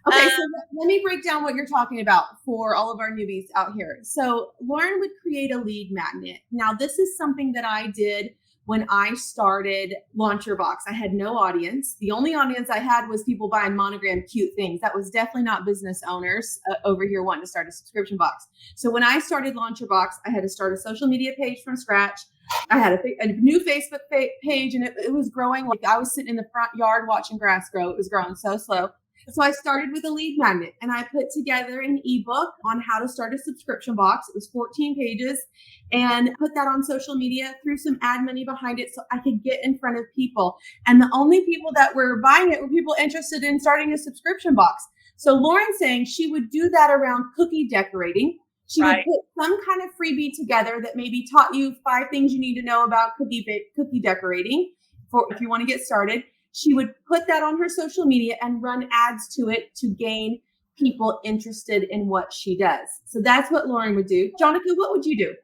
Okay, so let me break down what you're talking about for all of our newbies out here. So Lauren would create a lead magnet. Now, this is something that I did when I started Launch Your Box. I had no audience. The only audience I had was people buying monogram cute things. That was definitely not business owners over here wanting to start a subscription box. So when I started Launch Your Box, I had to start a social media page from scratch. I had a new Facebook page, and it was growing. Like I was sitting in the front yard watching grass grow. It was growing so slow. So I started with a lead magnet, and I put together an ebook on how to start a subscription box. It was 14 pages, and put that on social media, threw some ad money behind it so I could get in front of people. And the only people that were buying it were people interested in starting a subscription box. So Lauren's saying she would do that around cookie decorating. She would put some kind of freebie together that maybe taught you 5 things you need to know about cookie decorating for if you want to get started. She would put that on her social media and run ads to it to gain people interested in what she does. So that's what Lauren would do. Jonica, what would you do?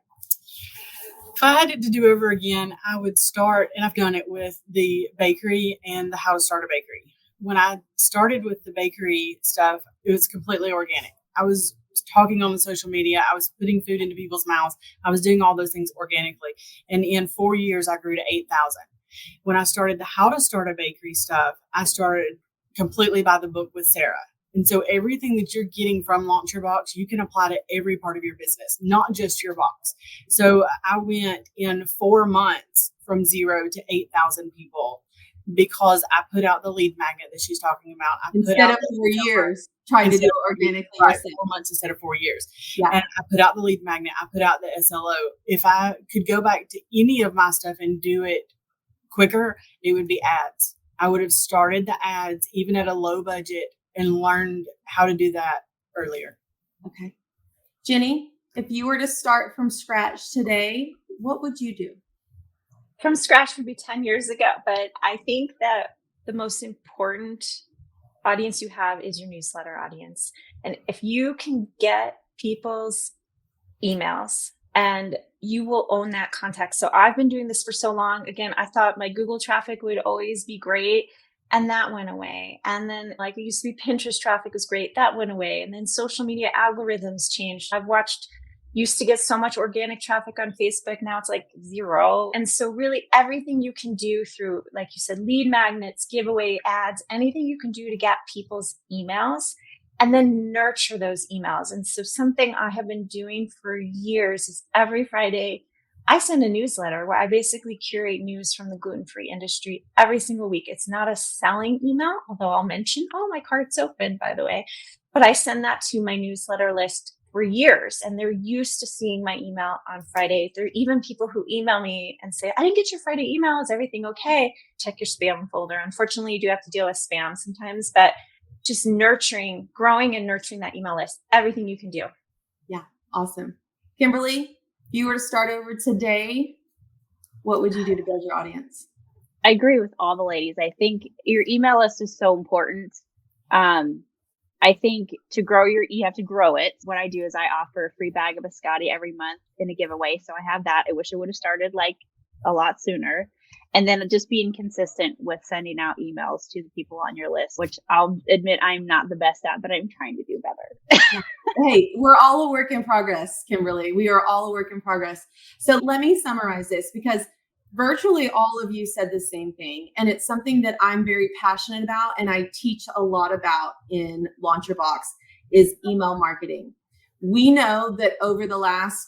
If I had it to do over again, I would start, and I've done it with the bakery and the how to start a bakery. When I started with the bakery stuff, it was completely organic. I was talking on the social media. I was putting food into people's mouths. I was doing all those things organically. And in 4 years, I grew to 8,000. When I started the how to start a bakery stuff, I started completely by the book with Sarah. And so everything that you're getting from Launch Your Box, you can apply to every part of your business, not just your box. So I went in 4 months from 0 to 8,000 people because I put out the lead magnet that she's talking about. Instead of 4 years, trying to do it organically. Right, 4 months instead of 4 years. Yeah. And I put out the lead magnet. I put out the SLO. If I could go back to any of my stuff and do it quicker, it would be ads. I would have started the ads even at a low budget and learned how to do that earlier. Okay. Jenny, if you were to start from scratch today, what would you do? From scratch would be 10 years ago. But I think that the most important audience you have is your newsletter audience. And if you can get people's emails, and you will own that context. So I've been doing this for so long. Again, I thought my Google traffic would always be great, and that went away. And then like it used to be Pinterest traffic was great, that went away. And then social media algorithms changed. Used to get so much organic traffic on Facebook. Now it's like 0. And so really everything you can do through, like you said, lead magnets, giveaway ads, anything you can do to get people's emails and then nurture those emails. And so something I have been doing for years is every Friday, I send a newsletter where I basically curate news from the gluten-free industry every single week. It's not a selling email, although I'll mention, oh, my cart's open, by the way. But I send that to my newsletter list for years, and they're used to seeing my email on Friday. There are even people who email me and say, I didn't get your Friday email. Is everything okay? Check your spam folder. Unfortunately, you do have to deal with spam sometimes, but just growing and nurturing that email list, everything you can do. Yeah, awesome. Kimberly, if you were to start over today, what would you do to build your audience? I agree with all the ladies. I think your email list is so important. I think you have to grow it. What I do is I offer a free bag of biscotti every month in a giveaway. So I have that. I wish it would have started like a lot sooner. And then just being consistent with sending out emails to the people on your list, which I'll admit I'm not the best at, but I'm trying to do better. Hey, we're all a work in progress, Kimberly. We are all a work in progress. So let me summarize this, because virtually all of you said the same thing. And it's something that I'm very passionate about and I teach a lot about in Launch Your Box is email marketing. We know that over the last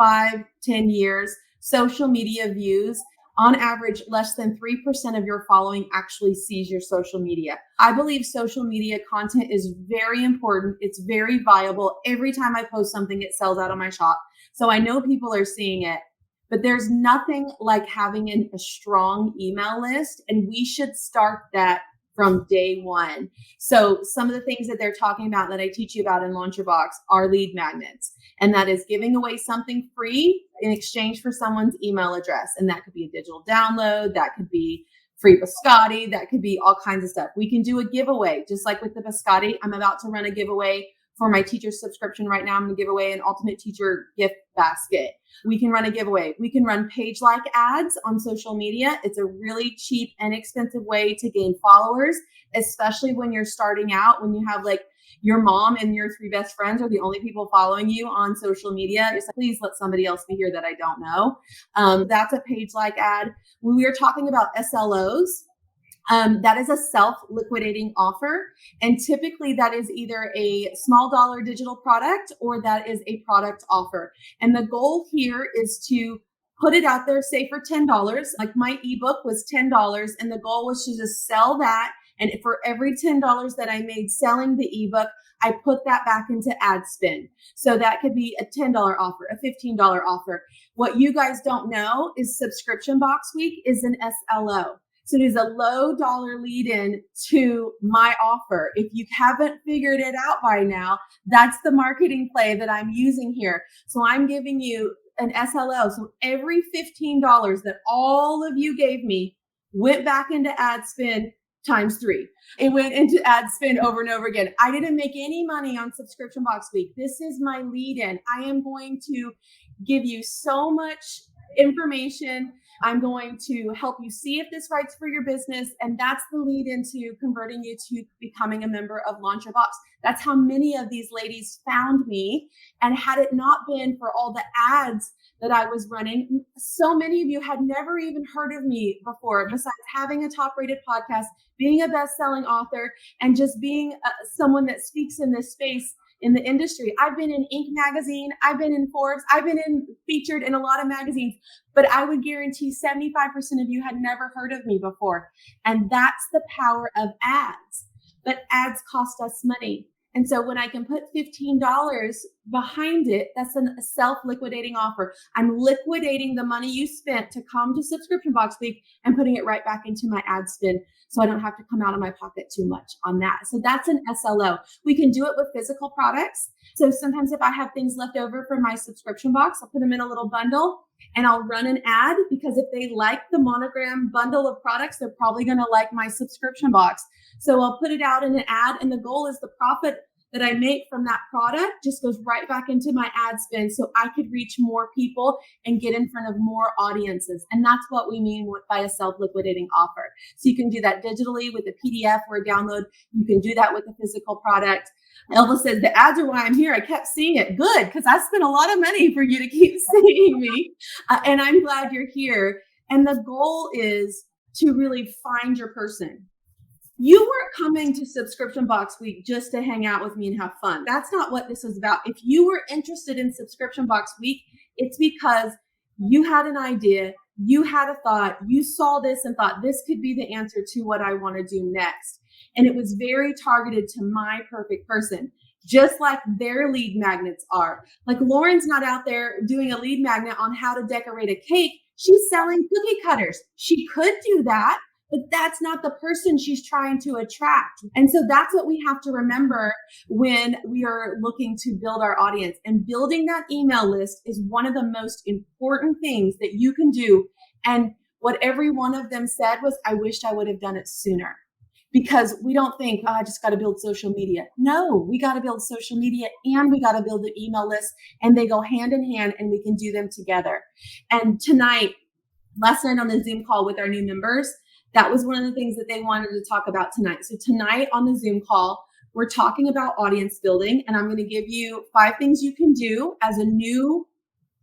5-10 years, social media views, on average, less than 3% of your following actually sees your social media. I believe social media content is very important. It's very viable. Every time I post something, it sells out of my shop. So I know people are seeing it, but there's nothing like having a strong email list, and we should start that from day one. So some of the things that they're talking about that I teach you about in Launch Your Box are lead magnets. And that is giving away something free in exchange for someone's email address. And that could be a digital download. That could be free biscotti. That could be all kinds of stuff. We can do a giveaway, just like with the biscotti. I'm about to run a giveaway for my teacher subscription right now. I'm going to give away an ultimate teacher gift basket. We can run a giveaway. We can run page-like ads on social media. It's a really cheap and inexpensive way to gain followers, especially when you're starting out, when you have like your mom and your 3 best friends are the only people following you on social media. Just please let somebody else be here that I don't know. That's a page-like ad. When we were talking about SLOs, that is a self-liquidating offer. And typically that is either a small dollar digital product or that is a product offer. And the goal here is to put it out there, say for $10, like my ebook was $10. And the goal was to just sell that. And for every $10 that I made selling the ebook, I put that back into ad spend. So that could be a $10 offer, a $15 offer. What you guys don't know is Subscription Box Week is an SLO. So it is a low dollar lead in to my offer. If you haven't figured it out by now, that's the marketing play that I'm using here. So I'm giving you an SLO. So every $15 that all of you gave me went back into ad spend times 3. It went into ad spend over and over again. I didn't make any money on Subscription Box Week. This is my lead in. I am going to give you so much information. I'm going to help you see if this writes for your business. And that's the lead into converting you to becoming a member of Launch Your Box. That's how many of these ladies found me. And had it not been for all the ads that I was running, so many of you had never even heard of me before, besides having a top-rated podcast, being a best-selling author, and just being someone that speaks in this space in the industry. I've been in Inc. magazine. I've been in Forbes. I've been featured in a lot of magazines, but I would guarantee 75% of you had never heard of me before. And that's the power of ads. But ads cost us money. And so when I can put $15 behind it, that's a self-liquidating offer. I'm liquidating the money you spent to come to Subscription Box Week and putting it right back into my ad spend, so I don't have to come out of my pocket too much on that. So that's an SLO. We can do it with physical products. So sometimes if I have things left over from my subscription box, I'll put them in a little bundle and I'll run an ad, because if they like the Monogram bundle of products, they're probably going to like my subscription box. So I'll put it out in an ad, and the goal is the profit that I make from that product just goes right back into my ad spend, so I could reach more people and get in front of more audiences. And that's what we mean by a self-liquidating offer. So you can do that digitally with a PDF or a download. You can do that with a physical product. Elva says, the ads are why I'm here. I kept seeing it. Good, because I spent a lot of money for you to keep seeing me. And I'm glad you're here. And the goal is to really find your person. You weren't coming to Subscription Box Week just to hang out with me and have fun. That's not what this is about. If you were interested in Subscription Box Week, it's because you had an idea, you had a thought, you saw this and thought this could be the answer to what I want to do next. And it was very targeted to my perfect person, just like their lead magnets are. Like Lauren's not out there doing a lead magnet on how to decorate a cake. She's selling cookie cutters. She could do that, but that's not the person she's trying to attract. And so that's what we have to remember when we are looking to build our audience. And building that email list is one of the most important things that you can do. And what every one of them said was, I wished I would have done it sooner. Because we don't think, I just got to build social media. No, we got to build social media and we got to build an email list, and they go hand in hand, and we can do them together. And last night on the Zoom call with our new members, that was one of the things that they wanted to talk about tonight. So tonight on the Zoom call, we're talking about audience building, and I'm going to give you 5 things you can do as a new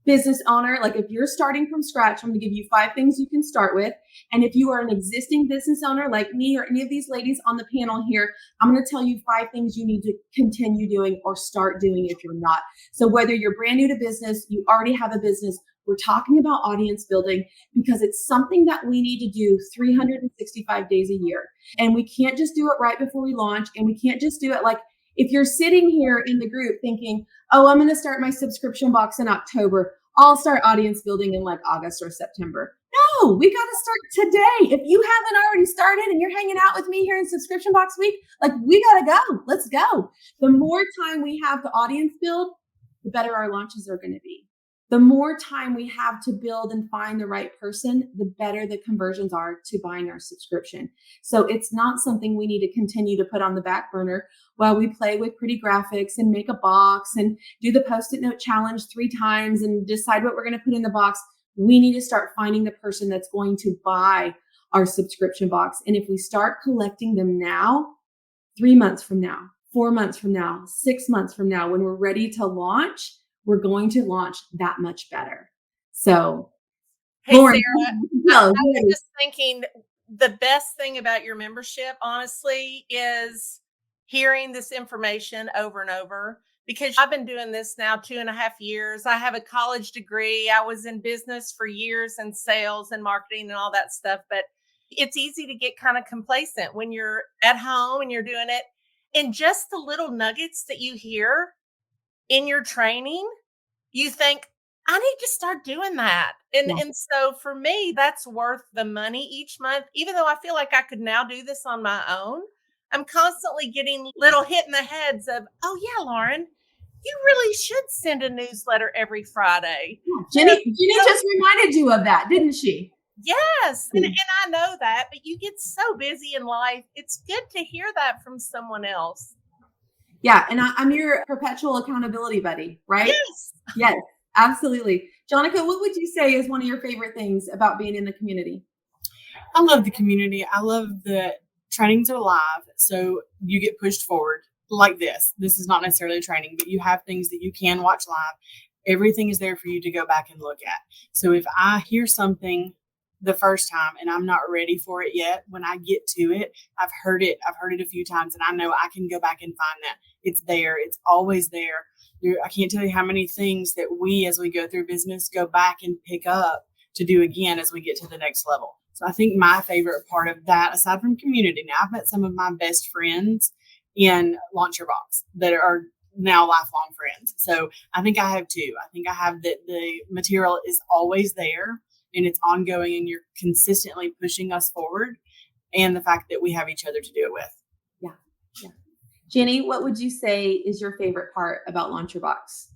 business owner. Like if you're starting from scratch, I'm going to give you 5 things you can start with. And if you are an existing business owner like me or any of these ladies on the panel here, I'm going to tell you 5 things you need to continue doing or start doing if you're not. So whether you're brand new to business, you already have a business, we're talking about audience building because it's something that we need to do 365 days a year. And we can't just do it right before we launch. And we can't just do it like, if you're sitting here in the group thinking, oh, I'm going to start my subscription box in October, I'll start audience building in like August or September. No, we got to start today. If you haven't already started and you're hanging out with me here in Subscription Box Week, like we got to go. Let's go. The more time we have to audience build, the better our launches are going to be. The more time we have to build and find the right person, the better the conversions are to buying our subscription. So it's not something we need to continue to put on the back burner while we play with pretty graphics and make a box and do the Post-it note challenge 3 times and decide what we're going to put in the box. We need to start finding the person that's going to buy our subscription box. And if we start collecting them now, 3 months from now, 4 months from now, 6 months from now, when we're ready to launch, we're going to launch that much better. So, hey, Lauren, Sarah, I was just thinking the best thing about your membership, honestly, is hearing this information over and over, because I've been doing this now 2.5 years. I have a college degree. I was in business for years and sales and marketing and all that stuff. But it's easy to get kind of complacent when you're at home and you're doing it. And just the little nuggets that you hear in your training, you think, I need to start doing that. And so for me, that's worth the money each month. Even though I feel like I could now do this on my own, I'm constantly getting little hit in the heads of, oh yeah, Lauren, you really should send a newsletter every Friday. Jenny just reminded you of that, didn't she? Yes. And I know that, but you get so busy in life. It's good to hear that from someone else. Yeah. And I'm your perpetual accountability buddy, right? Yes. Yes, absolutely. Jonica, what would you say is one of your favorite things about being in the community? I love the community. I love the trainings are live. So you get pushed forward like this. This is not necessarily a training, but you have things that you can watch live. Everything is there for you to go back and look at. So if I hear something the first time and I'm not ready for it yet, when I get to it, I've heard it a few times and I know I can go back and find that. It's there. It's always there. I can't tell you how many things that we, as we go through business, go back and pick up to do again as we get to the next level. So I think my favorite part of that, aside from community, now I've met some of my best friends in Launch Your Box that are now lifelong friends. So I think I have two. I think I have that the material is always there and it's ongoing and you're consistently pushing us forward, and the fact that we have each other to do it with. Yeah. Jenny, what would you say is your favorite part about Launch Your Box?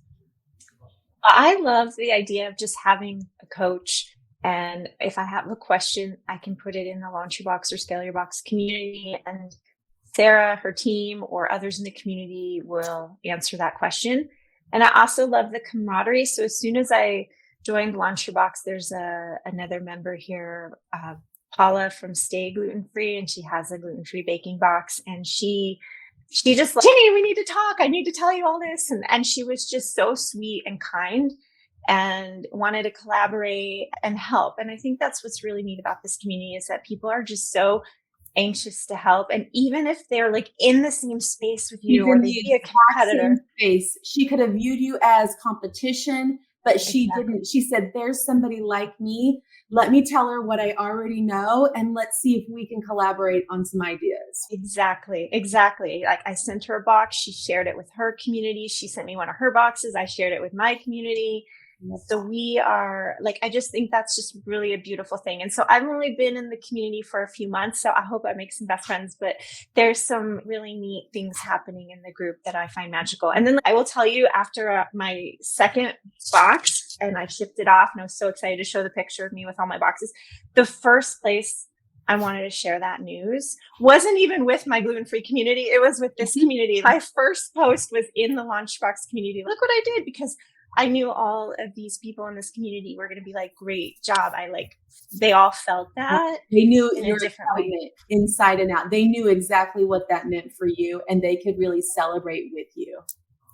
I love the idea of just having a coach. And if I have a question, I can put it in the Launch Your Box or Scale Your Box community, and Sarah, her team, or others in the community will answer that question. And I also love the camaraderie. So as soon as I joined Launch Your Box, there's another member here, Paula from Stay Gluten Free, and she has a gluten-free baking box. And she just like, Jenny, we need to talk. I need to tell you all this. And she was just so sweet and kind and wanted to collaborate and help. And I think that's what's really neat about this community, is that people are just so anxious to help. And even if they're like in the same space with you, or they be a competitor space, she could have viewed you as competition, but she didn't. She said, there's somebody like me. Let me tell her what I already know, and let's see if we can collaborate on some ideas. Exactly. Like, I sent her a box. She shared it with her community. She sent me one of her boxes. I shared it with my community. So we are like, I just think that's just really a beautiful thing. And so I've only been in the community for a few months, so I hope I make some best friends, but there's some really neat things happening in the group that I find magical. And then I will tell you, after my second box and I shipped it off, and I was so excited to show the picture of me with all my boxes, the first place I wanted to share that news wasn't even with my gluten-free community. It was with this community. My first post was in the Launchbox community. Look what I did, because I knew all of these people in this community were going to be like, great job. They all felt that. They knew your excitement inside and out. They knew exactly what that meant for you, and they could really celebrate with you.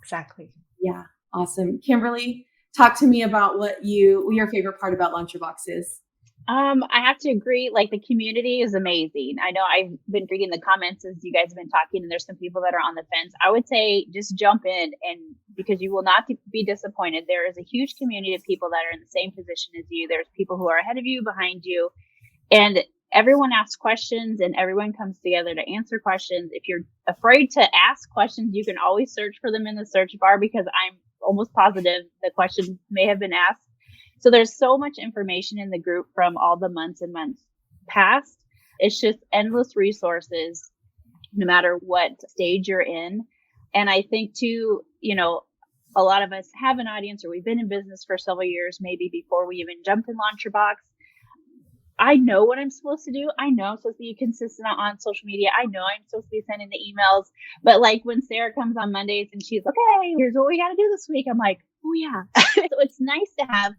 Exactly. Yeah. Awesome. Kimberly, talk to me about what your favorite part about Launch Your Box is. I have to agree. Like, the community is amazing. I know I've been reading the comments as you guys have been talking, and there's some people that are on the fence. I would say just jump in, and because you will not be disappointed. There is a huge community of people that are in the same position as you. There's people who are ahead of you, behind you, and everyone asks questions, and everyone comes together to answer questions. If you're afraid to ask questions, you can always search for them in the search bar, because I'm almost positive the question may have been asked. So there's so much information in the group from all the months and months past. It's just endless resources, no matter what stage you're in. And I think too, a lot of us have an audience, or we've been in business for several years, maybe before we even jumped in Launch Your Box. I know what I'm supposed to do. I know I'm supposed to be consistent on social media. I know I'm supposed to be sending the emails. But like when Sarah comes on Mondays and she's like, okay, here's what we got to do this week, I'm like, oh yeah. So it's nice to have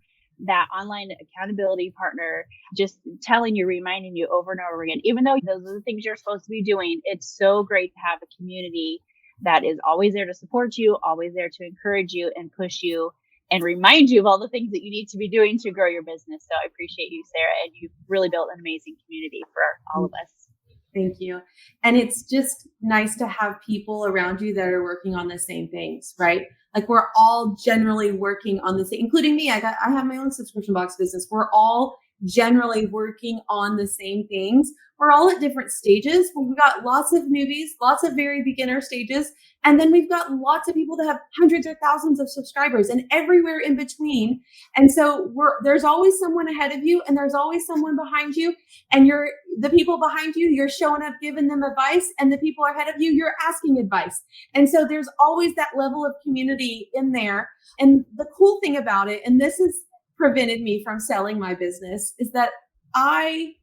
that online accountability partner just telling you, reminding you over and over again, even though those are the things you're supposed to be doing. It's so great to have a community that is always there to support you, always there to encourage you and push you and remind you of all the things that you need to be doing to grow your business. So I appreciate you, Sarah, and you've really built an amazing community for all of us. Thank you. And it's just nice to have people around you that are working on the same things, right? Like, we're all generally working on the same, including me. I have my own subscription box business. We're all generally working on the same things. We're all at different stages. We've got lots of newbies, lots of very beginner stages. And then we've got lots of people that have hundreds or thousands of subscribers, and everywhere in between. And so there's always someone ahead of you, and there's always someone behind you. And the people behind you, you're showing up, giving them advice, and the people ahead of you, you're asking advice. And so there's always that level of community in there. And the cool thing about it, and this has prevented me from selling my business, is that I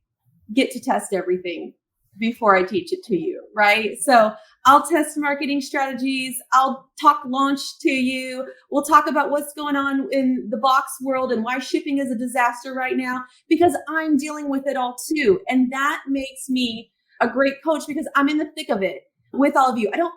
get to test everything before I teach it to you, right? So I'll test marketing strategies. I'll talk launch to you. We'll talk about what's going on in the box world and why shipping is a disaster right now, because I'm dealing with it all too. And that makes me a great coach, because I'm in the thick of it with all of you. I don't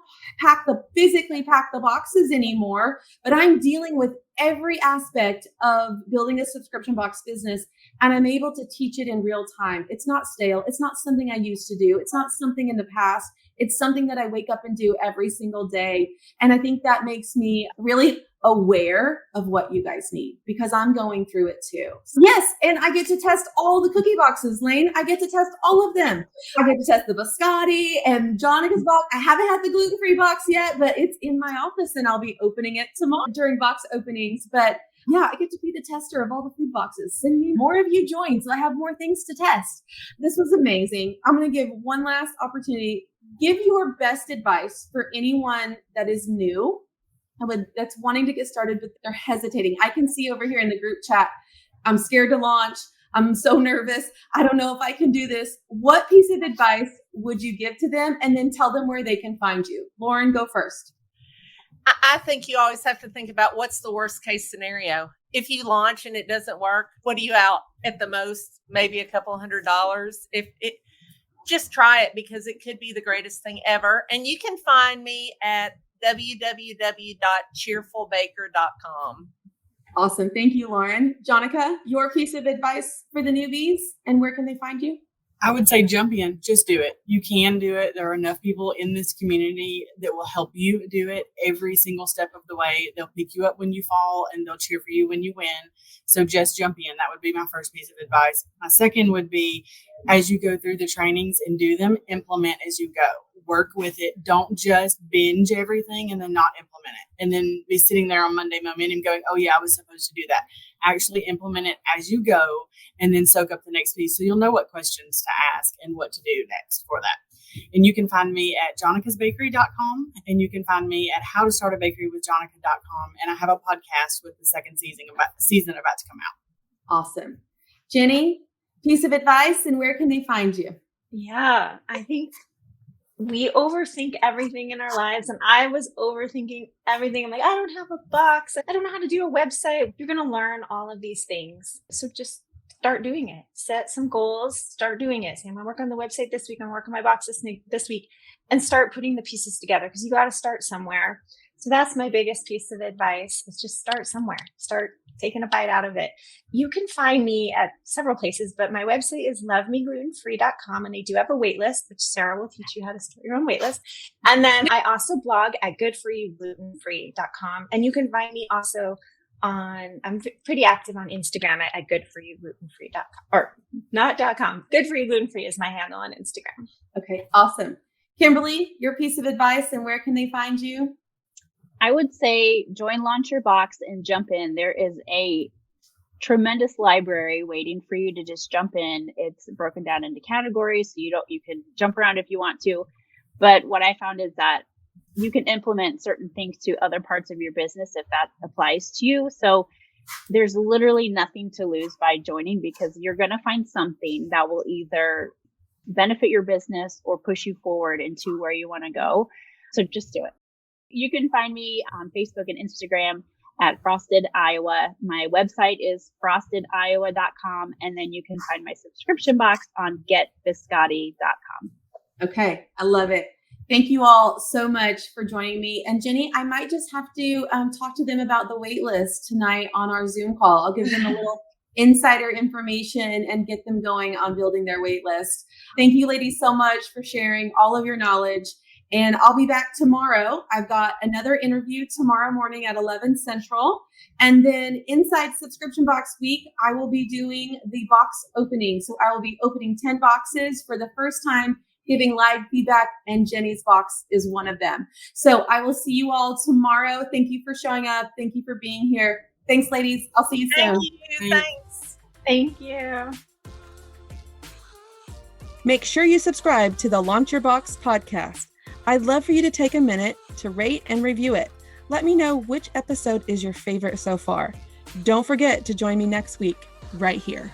physically pack the boxes anymore, but I'm dealing with every aspect of building a subscription box business, and I'm able to teach it in real time. It's not stale. It's not something I used to do. It's not something in the past. It's something that I wake up and do every single day. And I think that makes me really aware of what you guys need because I'm going through it too. Yes, and I get to test all the cookie boxes, Lane. I get to test all of them. I get to test the biscotti and Jonica's box. I haven't had the gluten-free box yet, but it's in my office and I'll be opening it tomorrow during box openings. But yeah, I get to be the tester of all the food boxes. Send me more of you join so I have more things to test. This was amazing. I'm going to give one last opportunity. Give your best advice for anyone that is new that's wanting to get started, but they're hesitating. I can see over here in the group chat, I'm scared to launch. I'm so nervous. I don't know if I can do this. What piece of advice would you give to them? And then tell them where they can find you. Lauren, go first. I think you always have to think about what's the worst case scenario. If you launch and it doesn't work, what are you out at the most? Maybe a couple $100. Just try it because it could be the greatest thing ever. And you can find me at www.cheerfulbaker.com. Awesome. Thank you, Lauren. Jonica, your piece of advice for the newbies and where can they find you? I would say jump in, just do it. You can do it. There are enough people in this community that will help you do it every single step of the way. They'll pick you up when you fall and they'll cheer for you when you win. So just jump in. That would be my first piece of advice. My second would be, as you go through the trainings and do them, implement as you go. Work with it. Don't just binge everything and then not implement it. And then be sitting there on Monday momentum going, oh yeah, I was supposed to do that. Actually implement it as you go and then soak up the next piece. So you'll know what questions to ask and what to do next for that. And you can find me at jonicasbakery.com and you can find me at howtostartabakerywithjonica.com. And I have a podcast with the second season about to come out. Awesome. Jenny, piece of advice and where can they find you? Yeah, I think we overthink everything in our lives. And I was overthinking everything. I'm like, I don't have a box. I don't know how to do a website. You're going to learn all of these things. So just start doing it. Set some goals. Start doing it. Say, I'm going to work on the website this week. I'm going to work on my box this week. And start putting the pieces together because you got to start somewhere. So that's my biggest piece of advice is just start somewhere. Start taking a bite out of it. You can find me at several places, but my website is lovemeglutenfree.com and I do have a wait list, which Sarah will teach you how to start your own wait list. And then I also blog at goodforyouglutenfree.com. And you can find me also I'm pretty active on Instagram at goodforyouglutenfree.com or not .com. Goodforyouglutenfree is my handle on Instagram. Okay, awesome. Kimberly, your piece of advice and where can they find you? I would say join Launch Your Box and jump in. There is a tremendous library waiting for you to just jump in. It's broken down into categories, so you can jump around if you want to. But what I found is that you can implement certain things to other parts of your business if that applies to you. So there's literally nothing to lose by joining because you're going to find something that will either benefit your business or push you forward into where you want to go. So just do it. You can find me on Facebook and Instagram at Frosted Iowa. My website is frostediowa.com. And then you can find my subscription box on getbiscotti.com. Okay. I love it. Thank you all so much for joining me. And Jenny, I might just have to talk to them about the wait list tonight on our Zoom call. I'll give them a little insider information and get them going on building their wait list. Thank you, ladies, so much for sharing all of your knowledge. And I'll be back tomorrow. I've got another interview tomorrow morning at 11 Central. And then inside Subscription Box Week, I will be doing the box opening. So I will be opening 10 boxes for the first time, giving live feedback, and Jenny's box is one of them. So I will see you all tomorrow. Thank you for showing up. Thank you for being here. Thanks, ladies. I'll see you soon. Thank you. Thanks. Thank you. Make sure you subscribe to the Launch Your Box podcast. I'd love for you to take a minute to rate and review it. Let me know which episode is your favorite so far. Don't forget to join me next week right here.